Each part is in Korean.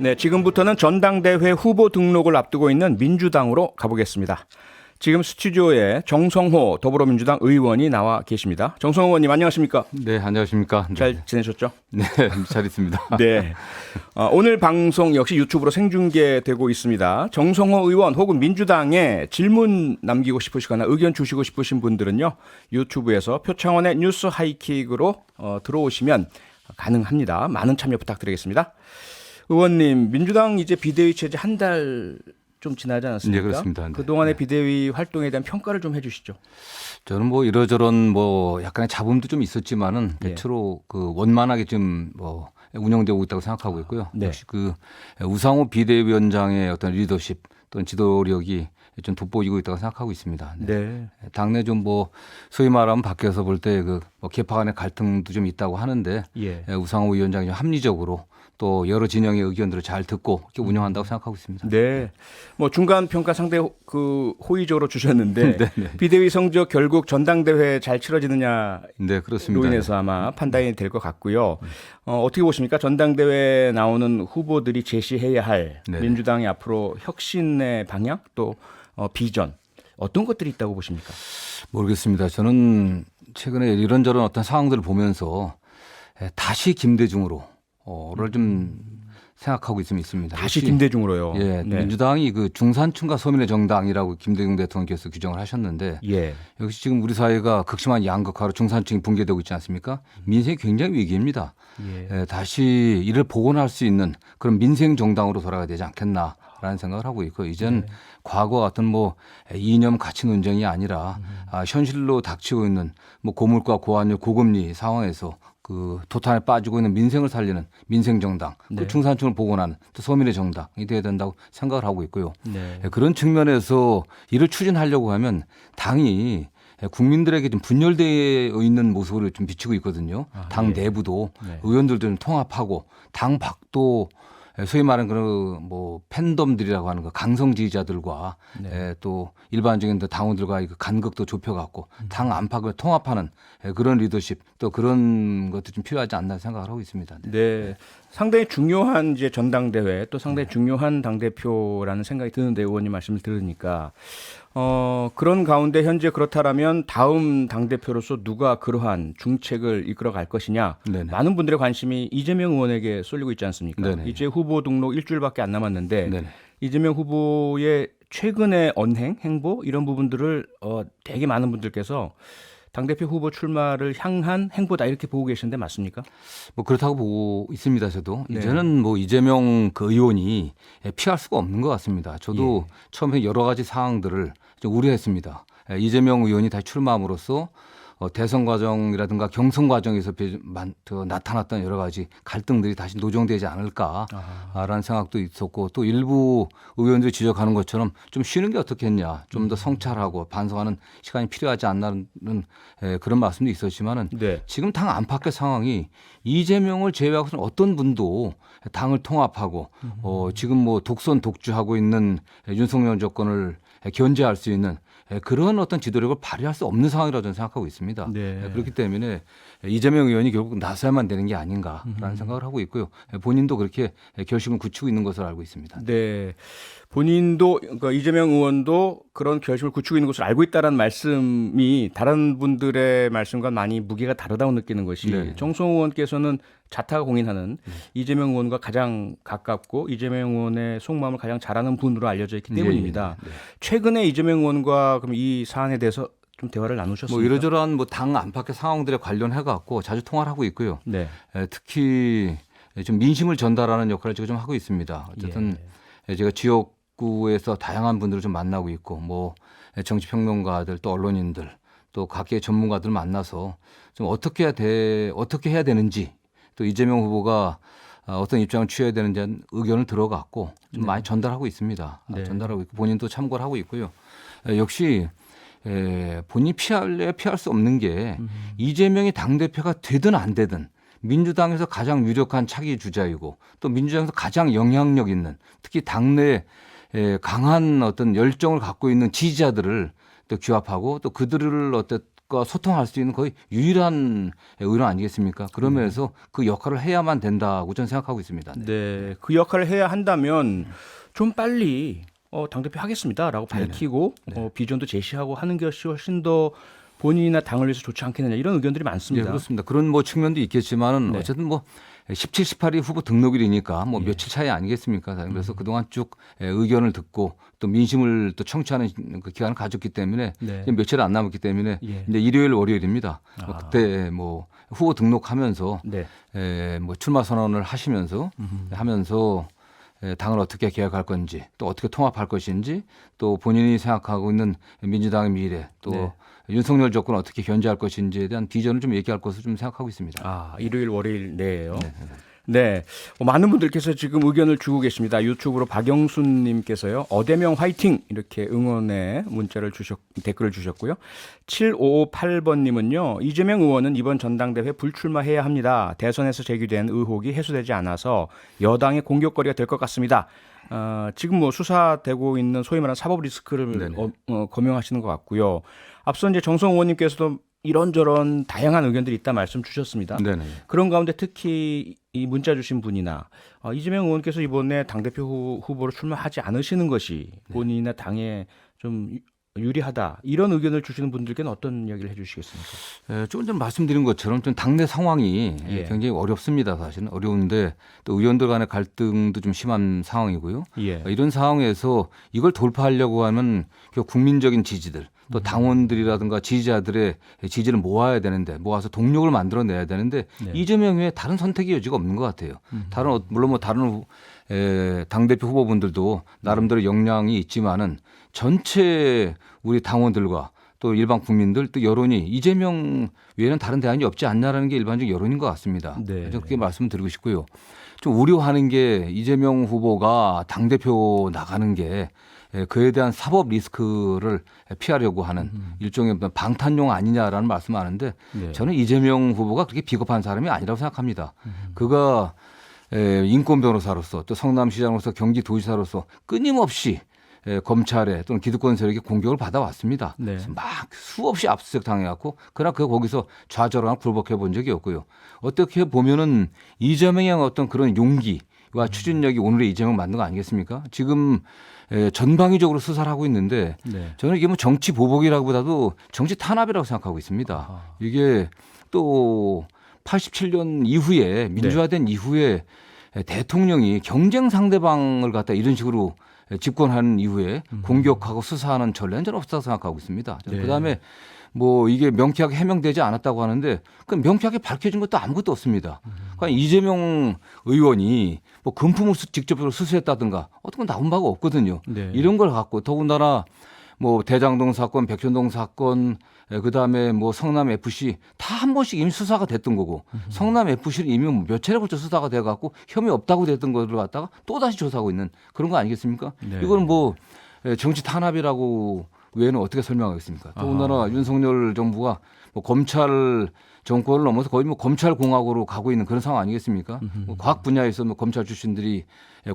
네, 지금부터는 전당대회 후보 등록을 앞두고 있는 민주당으로 가보겠습니다. 지금 스튜디오에 정성호 더불어민주당 의원이 나와 계십니다. 정성호 의원님 안녕하십니까? 네, 안녕하십니까? 네. 잘 지내셨죠? 네, 잘 있습니다. 네. 오늘 방송 역시 유튜브로 생중계되고 있습니다. 정성호 의원 혹은 민주당에 질문 남기고 싶으시거나 의견 주시고 싶으신 분들은요. 유튜브에서 표창원의 뉴스 하이킥으로 들어오시면 가능합니다. 많은 참여 부탁드리겠습니다. 의원님, 민주당 이제 비대위 체제 한 달 좀 지나지 않았습니까? 네, 그렇습니다. 네. 그동안의 비대위 활동에 대한 평가를 좀 해주시죠. 저는 뭐 이러저런 뭐 약간의 잡음도 좀 있었지만은 대체로 그 원만하게 좀 뭐 운영되고 있다고 생각하고 있고요. 네. 역시 그 우상호 비대위원장의 어떤 리더십 또는 지도력이 좀 돋보이고 있다고 생각하고 있습니다. 네. 당내 좀 뭐 소위 말하면 밖에서 볼 때 그 뭐 개파 간의 갈등도 좀 있다고 하는데 예. 우상호 위원장이 좀 합리적으로 또 여러 진영의 의견들을 잘 듣고 이렇게 운영한다고 생각하고 있습니다. 네. 뭐 중간 평가 상당히 호의적으로 주셨는데 비대위 성적 결국 전당대회 잘 치러지느냐 네, 그렇습니다. 로 인해서 아마 판단이 될 것 같고요. 어떻게 보십니까? 전당대회에 나오는 후보들이 제시해야 할 네. 민주당의 앞으로 혁신의 방향 또 비전 어떤 것들이 있다고 보십니까? 모르겠습니다. 저는 최근에 이런저런 어떤 상황들을 보면서 다시 김대중으로 를 좀 생각하고 있습니다. 다시 역시 김대중으로요. 예, 네. 민주당이 그 중산층과 서민의 정당이라고 김대중 대통령께서 규정을 하셨는데 예. 역시 지금 우리 사회가 극심한 양극화로 중산층이 붕괴되고 있지 않습니까? 민생이 굉장히 위기입니다. 예. 다시 이를 복원할 수 있는 그런 민생 정당으로 돌아가야 되지 않겠나라는 생각을 하고 있고 이젠 과거 같은 뭐 이념 가치 논쟁이 아니라 현실로 닥치고 있는 뭐 고물가 고환율 고금리 상황에서 그 도탄에 빠지고 있는 민생을 살리는 민생 정당, 또 중산층을 복원하는 또 서민의 정당이 돼야 된다고 생각을 하고 있고요. 네. 그런 측면에서 이를 추진하려고 하면 당이 국민들에게 좀 분열되어 있는 모습을 좀 비치고 있거든요. 당 내부도 의원들도 좀 통합하고 당 밖도 소위 말하는 그런 뭐 팬덤들이라고 하는 그 강성 지지자들과 또 일반적인 당원들과의 그 간극도 좁혀갖고 당 안팎을 통합하는 그런 리더십 또 그런 것도 좀 필요하지 않나 생각을 하고 있습니다. 네. 상당히 중요한 이제 전당대회 또 상당히 중요한 당대표라는 생각이 드는데 의원님 말씀을 들으니까 그런 가운데 현재 그렇다라면 다음 당대표로서 누가 그러한 중책을 이끌어 갈 것이냐 네네. 많은 분들의 관심이 이재명 의원에게 쏠리고 있지 않습니까? 네네. 이제 후보 등록 일주일밖에 안 남았는데 네네. 이재명 후보의 최근의 언행, 행보 이런 부분들을 되게 많은 분들께서 당대표 후보 출마를 향한 행보다 이렇게 보고 계시는데 맞습니까? 뭐 그렇다고 보고 있습니다. 저도 네. 이제는 뭐 이재명 그 의원이 피할 수가 없는 것 같습니다. 저도 처음에 여러 가지 사항들을 좀 우려했습니다. 이재명 의원이 다시 출마함으로써 대선 과정이라든가 경선 과정에서 나타났던 여러 가지 갈등들이 다시 노정되지 않을까라는 생각도 있었고 또 일부 의원들이 지적하는 것처럼 좀 쉬는 게 어떻겠냐, 좀 더 성찰하고 반성하는 시간이 필요하지 않나는 그런 말씀도 있었지만은 지금 당 안팎의 상황이 이재명을 제외하고는 어떤 분도 당을 통합하고 지금 뭐 독선 독주하고 있는 윤석열 정권을 견제할 수 있는 그런 어떤 지도력을 발휘할 수 없는 상황이라고 저는 생각하고 있습니다. 그렇기 때문에 이재명 의원이 결국 나서야만 되는 게 아닌가라는 생각을 하고 있고요. 본인도 그렇게 결심을 굳히고 있는 것으로 알고 있습니다. 네. 본인도 그러니까 이재명 의원도 그런 결심을 굳히고 있는 것을 알고 있다라는 말씀이 다른 분들의 말씀과 많이 무게가 다르다고 느끼는 것이 정성호 의원께서는 자타가 공인하는 이재명 의원과 가장 가깝고 이재명 의원의 속마음을 가장 잘 아는 분으로 알려져 있기 때문입니다. 최근에 이재명 의원과 그럼 이 사안에 대해서 좀 대화를 나누셨습니까? 뭐 이러저러한 뭐 당 안팎의 상황들에 관련해 갖고 자주 통화를 하고 있고요. 특히 좀 민심을 전달하는 역할을 제가 좀 하고 있습니다. 어쨌든 제가 지역구에서 다양한 분들을 좀 만나고 있고 뭐 정치평론가들 또 언론인들 또 각계의 전문가들 만나서 좀 어떻게 해야 되는지 또 이재명 후보가 어떤 입장을 취해야 되는지 의견을 들어갔고 좀 많이 전달하고 있습니다. 전달하고 있고 본인도 참고를 하고 있고요. 역시 본인이 피할 수 없는 게 이재명이 당대표가 되든 안 되든 민주당에서 가장 유력한 차기 주자이고 또 민주당에서 가장 영향력 있는 특히 당내 강한 어떤 열정을 갖고 있는 지지자들을 또 규합하고 또 그들을 지자체과 소통할 수 있는 거의 유일한 의원 아니겠습니까? 그러면서 그 역할을 해야만 된다고 저는 생각하고 있습니다. 네. 네, 그 역할을 해야 한다면 좀 빨리 당대표 하겠습니다라고 밝히고 비전도 제시하고 하는 것이 훨씬 더 본인이나 당을 위해서 좋지 않겠느냐 이런 의견들이 네, 많습니다. 그렇습니다. 그런 뭐 측면도 있겠지만은 네. 어쨌든 뭐 17, 18일 후보 등록일이니까 뭐 며칠 차이 아니겠습니까? 그래서 그동안 쭉 의견을 듣고 또 민심을 또 청취하는 그 기간을 가졌기 때문에 네. 이제 며칠 안 남았기 때문에 예. 이제 일요일 월요일입니다. 그때 뭐 후보 등록하면서 네. 뭐 출마 선언을 하시면서 하면서 당을 어떻게 개혁할 건지 또 어떻게 통합할 것인지 또 본인이 생각하고 있는 민주당의 미래 또 네. 윤석열 정권을 어떻게 견제할 것인지에 대한 비전을 좀 얘기할 것을 좀 생각하고 있습니다. 일요일 월요일 내에요. 네. 많은 분들께서 지금 의견을 주고 계십니다. 유튜브로 박영순 님께서요. 어대명 화이팅 이렇게 응원의 문자를 댓글을 주셨고요. 7558번 님은요. 이재명 의원은 이번 전당대회 불출마해야 합니다. 대선에서 제기된 의혹이 해소되지 않아서 여당의 공격거리가 될 것 같습니다. 지금 뭐 수사되고 있는 소위 말하는 사법 리스크를 검증하시는 것 같고요. 앞서 이제 정성 의원님께서도 이런저런 다양한 의견들이 있다 말씀 주셨습니다. 네네. 그런 가운데 특히 이 문자 주신 분이나 이재명 의원께서 이번에 당대표 후보로 출마하지 않으시는 것이 본인이나 당에 좀 유리하다 이런 의견을 주시는 분들께는 어떤 이야기를 해주시겠습니까? 조금 전 말씀드린 것처럼 좀 당내 상황이 예. 굉장히 어렵습니다. 사실은 어려운데 또 의원들 간의 갈등도 좀 심한 상황이고요. 예. 이런 상황에서 이걸 돌파하려고 하면 국민적인 지지들 또 당원들이라든가 지지자들의 지지를 모아야 되는데 모아서 동력을 만들어내야 되는데 네. 이재명 외에 다른 선택의 여지가 없는 것 같아요. 물론 뭐 다른 당대표 후보분들도 나름대로 역량이 있지만은 전체 우리 당원들과 또 일반 국민들 또 여론이 이재명 외에는 다른 대안이 없지 않냐라는 게 일반적 여론인 것 같습니다. 네. 그래서 그렇게 말씀을 드리고 싶고요. 좀 우려하는 게 이재명 후보가 당대표 나가는 게 그에 대한 사법 리스크를 피하려고 하는 일종의 방탄용 아니냐라는 말씀을 하는데 네. 저는 이재명 후보가 그렇게 비겁한 사람이 아니라고 생각합니다. 그가 인권 변호사로서 또 성남시장으로서 경기도지사로서 끊임없이 검찰에 또는 기득권 세력의 공격을 받아왔습니다. 네. 그래서 막 수없이 압수수색 당해갖고 그러나 그 거기서 좌절하거나 굴복해 본 적이 없고요. 어떻게 보면은 이재명의 어떤 그런 용기와 추진력이 오늘의 이재명 만든 거 아니겠습니까? 지금 전방위적으로 수사를 하고 있는데 네. 저는 이게 뭐 정치 보복이라기보다도 정치 탄압이라고 생각하고 있습니다. 이게 또 87년 이후에 민주화된 이후에 대통령이 경쟁 상대방을 갖다 이런 식으로 집권하는 이후에 공격하고 수사하는 전례는 저는 없다고 생각하고 있습니다. 네. 그다음에 뭐 이게 명쾌하게 해명되지 않았다고 하는데 그 명쾌하게 밝혀진 것도 아무것도 없습니다. 그러니까 이재명 의원이 뭐 금품을 직접적으로 수수했다든가 어떤 건 나온 바가 없거든요. 네. 이런 걸 갖고 더군다나 뭐 대장동 사건, 백현동 사건, 그다음에 뭐 성남 FC 다 한 번씩 이미 수사가 됐던 거고 성남 FC는 이미 몇 차례 걸쳐 수사가 돼갖고 혐의 없다고 됐던 거를 갖다가 또 다시 조사하고 있는 그런 거 아니겠습니까? 네. 이거는 뭐 정치 탄압이라고 외에는 어떻게 설명하겠습니까? 더군다나 윤석열 정부가 뭐 검찰 정권을 넘어서 거의 뭐 검찰 공화국으로 가고 있는 그런 상황 아니겠습니까? 뭐 과학 분야에서 뭐 검찰 출신들이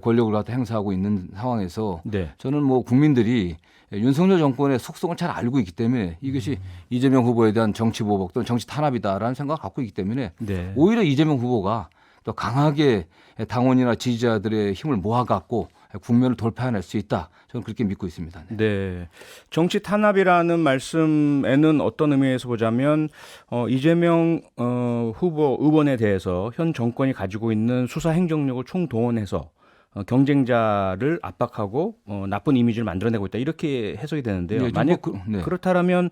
권력을 갖다 행사하고 있는 상황에서 네. 저는 뭐 국민들이 윤석열 정권의 속성을 잘 알고 있기 때문에 이것이 이재명 후보에 대한 정치 보복 또는 정치 탄압이다라는 생각을 갖고 있기 때문에 네. 오히려 이재명 후보가 또 강하게 당원이나 지지자들의 힘을 모아갖고 국면을 돌파해낼 수 있다. 저는 그렇게 믿고 있습니다. 네. 네. 정치 탄압이라는 말씀에는 어떤 의미에서 보자면 이재명 후보 의원에 대해서 현 정권이 가지고 있는 수사 행정력을 총동원해서 경쟁자를 압박하고 나쁜 이미지를 만들어내고 있다 이렇게 해석이 되는데요. 네, 만약 네. 그렇다면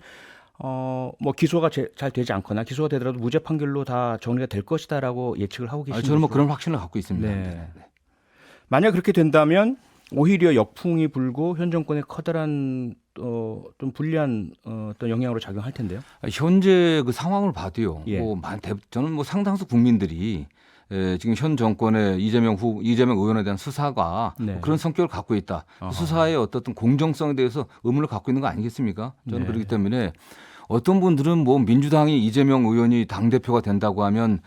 뭐 기소가 잘 되지 않거나 기소가 되더라도 무죄 판결로 다 정리가 될 것이다라고 예측을 하고 계시는 저는 뭐 거죠? 그런 확신을 갖고 있습니다. 네. 네. 만약 그렇게 된다면 오히려 역풍이 불고 현 정권에 커다란 좀 불리한 어떤 영향으로 작용할 텐데요. 현재 그 상황을 봐도요. 예. 저는 뭐 상당수 국민들이 지금 현 정권의 이재명 의원에 대한 수사가 네. 그런 성격을 갖고 있다. 수사의 어떤 공정성에 대해서 의문을 갖고 있는 거 아니겠습니까? 저는 네. 그렇기 때문에 어떤 분들은 뭐 민주당이 이재명 의원이 당대표가 된다고 하면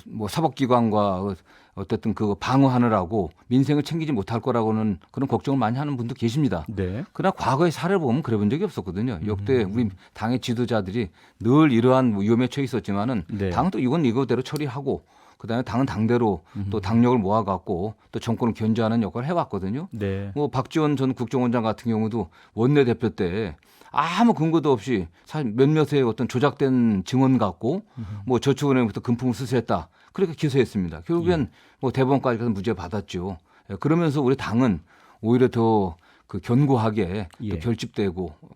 뭐 사법기관과 어쨌든 그 방어하느라고 민생을 챙기지 못할 거라고는 그런 걱정을 많이 하는 분도 계십니다. 네. 그러나 과거의 사례를 보면 그래 본 적이 없었거든요. 역대 우리 당의 지도자들이 늘 이러한 위험에 처해 있었지만은 네. 당은 또 이건 이거대로 처리하고 그다음에 당은 당대로 또 당력을 모아갖고 또 정권을 견제하는 역할을 해왔거든요. 네. 뭐 박지원 전 국정원장 같은 경우도 원내대표 때 아무 근거도 없이 사실 몇몇의 어떤 조작된 증언 갖고 뭐 저축은행부터 금품을 수수했다. 그렇게 기소했습니다. 결국엔 뭐 대법원까지 가서 무죄 받았죠. 예, 그러면서 우리 당은 오히려 더 그 견고하게 예. 또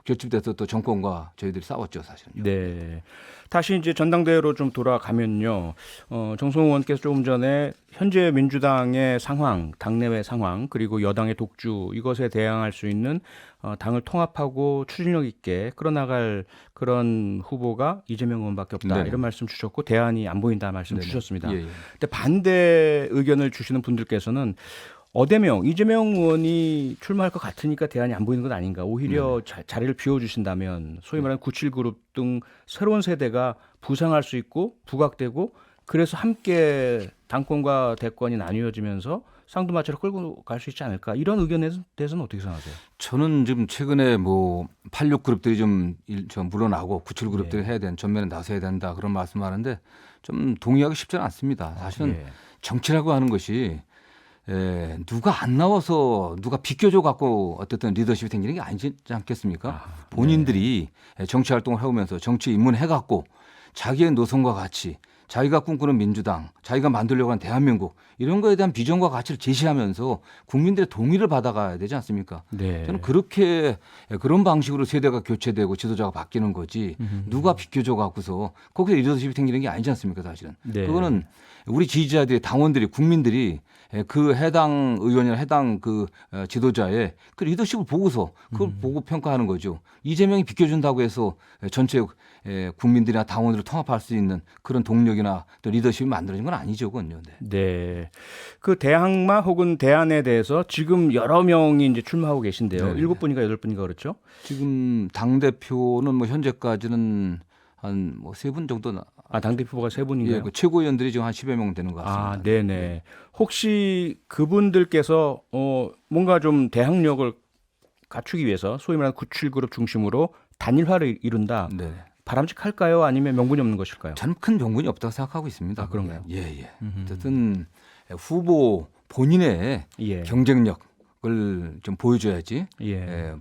결집돼서 또 정권과 저희들이 싸웠죠, 사실은요. 네. 다시 이제 전당대회로 좀 돌아가면요. 정성호 의원께서 조금 전에 현재 민주당의 상황, 당내외 상황, 그리고 여당의 독주 이것에 대항할 수 있는 당을 통합하고 추진력 있게 끌어나갈 그런 후보가 이재명 의원밖에 없다. 네네. 이런 말씀 주셨고 대안이 안 보인다 말씀 네네. 주셨습니다. 예, 예. 근데 반대 의견을 주시는 분들께서는 어대명 이재명 의원이 출마할 것 같으니까 대안이 안 보이는 건 아닌가. 오히려 자리를 비워주신다면 소위 말하는 97그룹 등 새로운 세대가 부상할 수 있고 부각되고 그래서 함께 당권과 대권이 나뉘어지면서 쌍두마차로 끌고 갈 수 있지 않을까. 이런 의견에 대해서는 어떻게 생각하세요? 저는 지금 최근에 뭐 86그룹들이 좀 물러나고 97그룹들이 해야 되는 전면에 나서야 된다 그런 말씀하는데 좀 동의하기 쉽지는 않습니다. 사실은 예. 정치라고 하는 것이 누가 안 나와서 누가 비껴줘 갖고 어쨌든 리더십이 생기는 게 아니지 않겠습니까? 본인들이 정치 활동을 해오면서 정치 입문해 갖고 자기의 노선과 같이 자기가 꿈꾸는 민주당, 자기가 만들려고 하는 대한민국 이런 거에 대한 비전과 가치를 제시하면서 국민들의 동의를 받아가야 되지 않습니까? 네. 저는 그렇게 그런 방식으로 세대가 교체되고 지도자가 바뀌는 거지 누가 비껴줘 갖고서 거기서 리더십이 생기는 게 아니지 않습니까? 사실은. 네. 그거는 우리 지지자들이 당원들이 국민들이 그 해당 의원이나 해당 그 지도자의 그 리더십을 보고서 그걸 보고 평가하는 거죠. 이재명이 비켜준다고 해서 전체 국민들이나 당원들을 통합할 수 있는 그런 동력이나 또 리더십이 만들어진 건 아니죠, 그건요. 네. 네. 그 대항마 혹은 대안에 대해서 지금 여러 명이 이제 출마하고 계신데요. 네. 7분인가 8분인가 그렇죠? 지금 당 대표는 뭐 현재까지는 한 뭐 3분 정도 당대표 후보가 3분인가요? 예, 그 최고위원들이 지금 한 10여 명 되는 것 같습니다. 네네. 혹시 그분들께서 뭔가 좀 대항력을 갖추기 위해서 소위 말하는 97그룹 중심으로 단일화를 이룬다. 네. 바람직할까요? 아니면 명분이 없는 것일까요? 저는 큰 명분이 없다고 생각하고 있습니다. 그런가요? 예, 예. 어쨌든 후보 본인의 예. 경쟁력을 좀 보여줘야지. 예.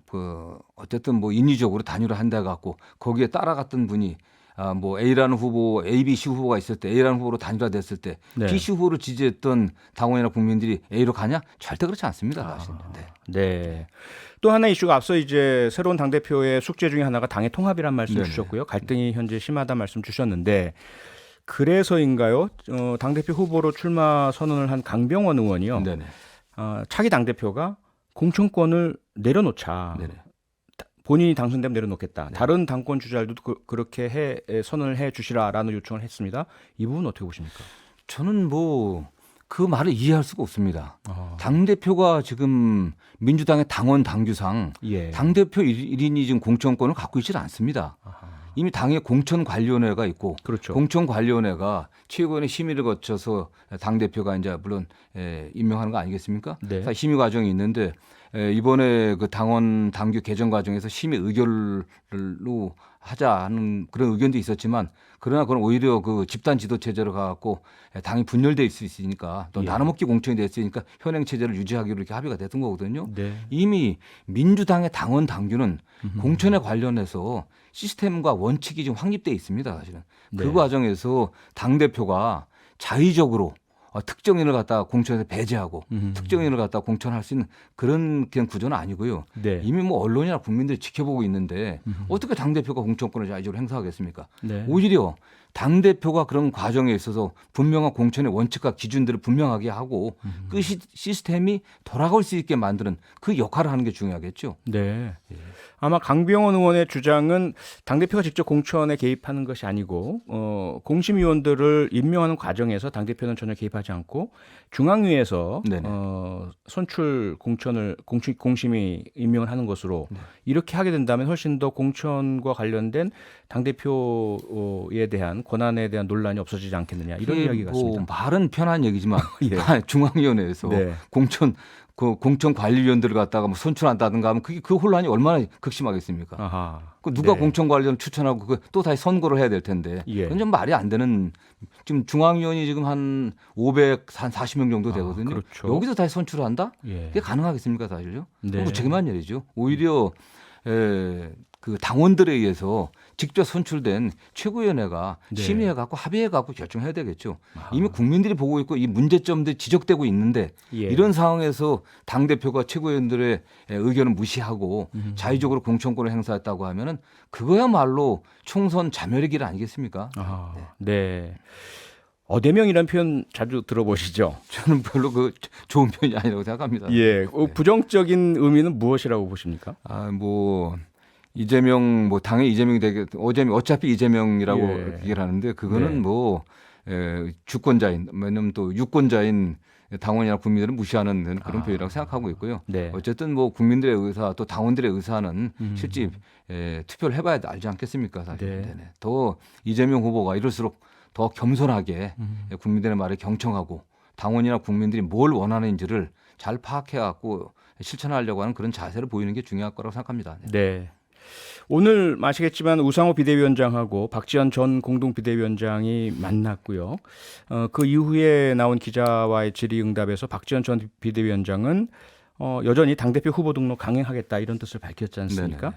어쨌든 뭐 인위적으로 단일화 한다 갖고 거기에 따라갔던 분이 뭐 A라는 후보, A, B, C 후보가 있을 때 A라는 후보로 단일화됐을 때 네. B, C 후보를 지지했던 당원이나 국민들이 A로 가냐? 절대 그렇지 않습니다. 사실. 네. 네. 또 하나 이슈가 앞서 이제 새로운 당대표의 숙제 중에 하나가 당의 통합이란 말씀 네네. 주셨고요. 갈등이 현재 심하다 말씀 주셨는데 그래서인가요? 당대표 후보로 출마 선언을 한 강병원 의원이요. 네네. 차기 당대표가 공천권을 내려놓자. 네네. 본인이 당선되면 내려놓겠다. 다른 당권 주자들도 그렇게 선언을 해 주시라라는 요청을 했습니다. 이 부분 어떻게 보십니까? 저는 뭐 그 말을 이해할 수가 없습니다. 당대표가 지금 민주당의 당원 당규상 예. 당대표 1인이 지금 공천권을 갖고 있지 않습니다. 이미 당에 공천관리위원회가 있고 그렇죠. 공천관리위원회가 최고위원회 심의를 거쳐서 당대표가 이제 물론 임명하는 거 아니겠습니까? 네. 심의 과정이 있는데 이번에 그 당원 당규 개정 과정에서 심의 의결로 하자는 그런 의견도 있었지만 그러나 그건 오히려 그 집단 지도 체제로 가갖고 당이 분열돼 있을 수 있으니까 또 예. 나눠먹기 공천이 됐으니까 현행 체제를 유지하기로 이렇게 합의가 됐던 거거든요. 네. 이미 민주당의 당원 당규는 공천에 관련해서 시스템과 원칙이 지금 확립돼 있습니다. 사실은 네. 그 과정에서 당 대표가 자의적으로 특정인을 갖다가 공천에서 배제하고 특정인을 갖다가 공천할 수 있는 그런 그냥 구조는 아니고요. 네. 이미 뭐 언론이나 국민들이 지켜보고 있는데 어떻게 당 대표가 공천권을 자의적으로 행사하겠습니까? 네. 오히려 당 대표가 그런 과정에 있어서 분명한 공천의 원칙과 기준들을 분명하게 하고 그 시스템이 돌아갈 수 있게 만드는 그 역할을 하는 게 중요하겠죠. 네. 아마 강병원 의원의 주장은 당대표가 직접 공천에 개입하는 것이 아니고 공심위원들을 임명하는 과정에서 당대표는 전혀 개입하지 않고 중앙위에서 네네. 선출 공심이 임명을 하는 것으로 이렇게 하게 된다면 훨씬 더 공천과 관련된 당대표에 대한 대한 권한에 대한 논란이 없어지지 않겠느냐 이런 이야기 같습니다. 말은 편한 얘기지만 예. 중앙위원회에서 네. 공천관리위원들을 갖다가 뭐 선출한다든가 하면 그 혼란이 얼마나 극심하겠습니까? 아하. 그 누가 네. 공천관리위원 추천하고 또 다시 선거를 해야 될 텐데 예. 그건 좀 말이 안 되는. 지금 중앙위원이 지금 한 540명 정도 되거든요. 그렇죠. 여기서 다시 선출을 한다? 예. 그게 가능하겠습니까, 사실요? 네. 무책임한 일이죠. 오히려 그 당원들에 의해서 직접 선출된 최고위원회가 네. 심의해 갖고 합의해 갖고 결정해야 되겠죠. 이미 국민들이 보고 있고 이 문제점들이 지적되고 있는데 예. 이런 상황에서 당 대표가 최고위원들의 의견을 무시하고 자의적으로 공천권을 행사했다고 하면은 그거야말로 총선 자멸의 길 아니겠습니까? 아하. 네. 어대명이라는 표현 자주 들어보시죠? 저는 별로 그 좋은 편이 아니라고 생각합니다. 예. 부정적인 의미는 무엇이라고 보십니까? 뭐 이재명 뭐 당연히 이재명이 되게 어차피 이재명이라고 예. 얘기를 하는데 그거는 네. 뭐 주권자인 왜냐면 또 유권자인 당원이나 국민들을 무시하는 그런 표현이라고 생각하고 있고요. 네. 어쨌든 뭐 국민들의 의사 또 당원들의 의사는 실제 투표를 해봐야 알지 않겠습니까? 사실. 네. 네네. 더 이재명 후보가 이럴수록 더 겸손하게 국민들의 말에 경청하고 당원이나 국민들이 뭘 원하는지를 잘 파악해갖고 실천하려고 하는 그런 자세를 보이는 게 중요할 거라고 생각합니다. 네. 네. 오늘 아시겠지만 우상호 비대위원장하고 박지원 전 공동비대위원장이 만났고요. 그 이후에 나온 기자와의 질의응답에서 박지원 전 비대위원장은 여전히 당대표 후보 등록 강행하겠다 이런 뜻을 밝혔지 않습니까?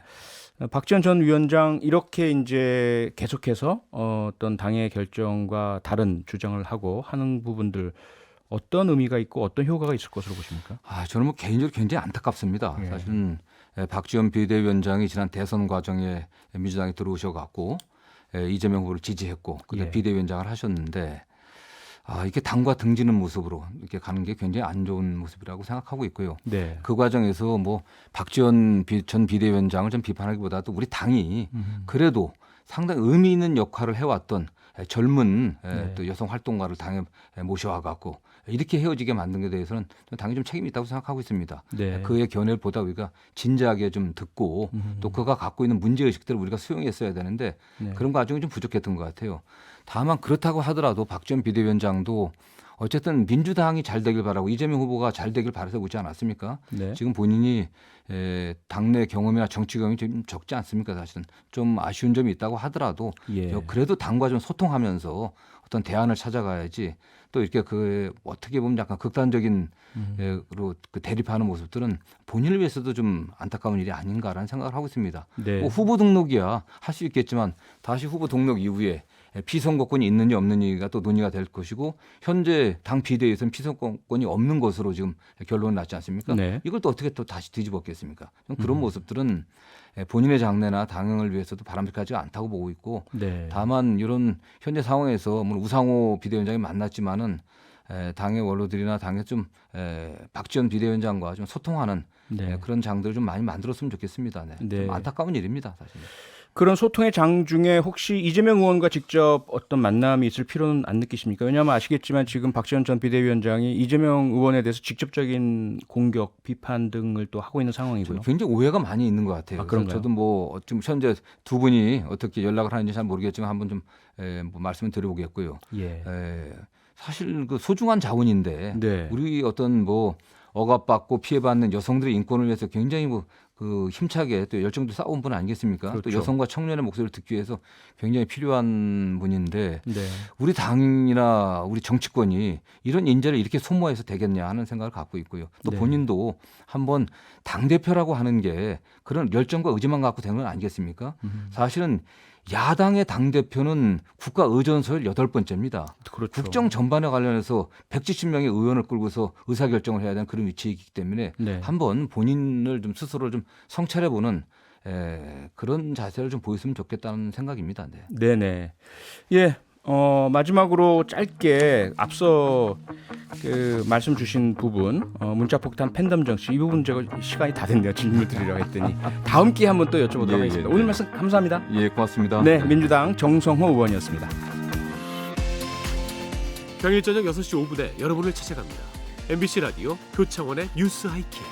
박지원 전 위원장 이렇게 이제 계속해서 어떤 당의 결정과 다른 주장을 하고 하는 부분들 어떤 의미가 있고 어떤 효과가 있을 것으로 보십니까? 저는 뭐 개인적으로 굉장히 안타깝습니다. 예. 사실은 박지원 비대위원장이 지난 대선 과정에 민주당에 들어오셔갖고 이재명 후보를 지지했고 그때 예. 비대위원장을 하셨는데 이렇게 당과 등지는 모습으로 이렇게 가는 게 굉장히 안 좋은 모습이라고 생각하고 있고요. 네. 그 과정에서 뭐 박지원 전 비대위원장을 좀 비판하기보다도 우리 당이 그래도 상당히 의미 있는 역할을 해왔던 젊은 네. 또 여성 활동가를 당에 모셔와갖고 이렇게 헤어지게 만든 데 대해서는 당이 좀 책임이 있다고 생각하고 있습니다. 네. 그의 견해를 보다 우리가 진지하게 좀 듣고 또 그가 갖고 있는 문제의식들을 우리가 수용했어야 되는데 네. 그런 과정이 좀 부족했던 것 같아요. 다만 그렇다고 하더라도 박지원 비대위원장도 어쨌든 민주당이 잘 되길 바라고 이재명 후보가 잘 되길 바라서 오지 않았습니까? 네. 지금 본인이 당내 경험이나 정치 경험이 좀 적지 않습니까? 사실은 좀 아쉬운 점이 있다고 하더라도 예. 그래도 당과 좀 소통하면서 어떤 대안을 찾아가야지 또 이렇게 어떻게 보면 약간 극단적인 그 대립하는 모습들은 본인을 위해서도 좀 안타까운 일이 아닌가라는 생각을 하고 있습니다. 네. 뭐 후보 등록이야 할 수 있겠지만 다시 후보 등록 이후에 피선거권이 있느냐 없느냐가 또 논의가 될 것이고 현재 당 비대위에서는 피선거권이 없는 것으로 지금 결론이 났지 않습니까? 네. 이걸 또 어떻게 또 다시 뒤집었겠습니까? 좀 그런 모습들은 본인의 장래나 당을 위해서도 바람직하지 않다고 보고 있고 네. 다만 이런 현재 상황에서 물론 우상호 비대위원장이 만났지만은 당의 원로들이나 당의 좀 박지원 비대위원장과 좀 소통하는 네. 그런 장들을 좀 많이 만들었으면 좋겠습니다. 네. 네. 좀 안타까운 일입니다, 사실. 그런 소통의 장 중에 혹시 이재명 의원과 직접 어떤 만남이 있을 필요는 안 느끼십니까? 왜냐하면 아시겠지만 지금 박지원 전 비대위원장이 이재명 의원에 대해서 직접적인 공격, 비판 등을 또 하고 있는 상황이고요. 굉장히 오해가 많이 있는 것 같아요. 아, 그런가요? 그래서 저도 뭐 지금 현재 두 분이 어떻게 연락을 하는지 잘 모르겠지만 한번 좀 뭐 말씀을 드려보겠고요. 예. 사실 그 소중한 자원인데 네. 우리 어떤 뭐 억압받고 피해받는 여성들의 인권을 위해서 굉장히 그 힘차게 또 열정도 쌓아온 분 아니겠습니까? 그렇죠. 또 여성과 청년의 목소리를 듣기 위해서 굉장히 필요한 분인데 네. 우리 당이나 우리 정치권이 이런 인재를 이렇게 소모해서 되겠냐 하는 생각을 갖고 있고요. 또 네. 본인도 한번 당대표라고 하는 게 그런 열정과 의지만 갖고 되는 건 아니겠습니까? 사실은 야당의 당대표는 국가 의전서열 8번째입니다. 그렇죠. 국정 전반에 관련해서 170명의 의원을 끌고서 의사결정을 해야 되는 그런 위치이기 때문에 네. 한번 본인을 좀 스스로 좀 성찰해보는 그런 자세를 좀 보였으면 좋겠다는 생각입니다. 네. 네네. 예. 마지막으로 짧게 앞서 그 말씀 주신 부분 문자폭탄 팬덤 정치 이 부분 제가 시간이 다 됐네요. 질문 드리려고 했더니 다음 기회에 한번 또 여쭤보도록 예, 하겠습니다. 예, 오늘 네. 말씀 감사합니다. 예, 고맙습니다. 네, 민주당 정성호 의원이었습니다. 평일 저녁 6시 5분에 여러분을 찾아갑니다. MBC 라디오 표창원의 뉴스 하이킥.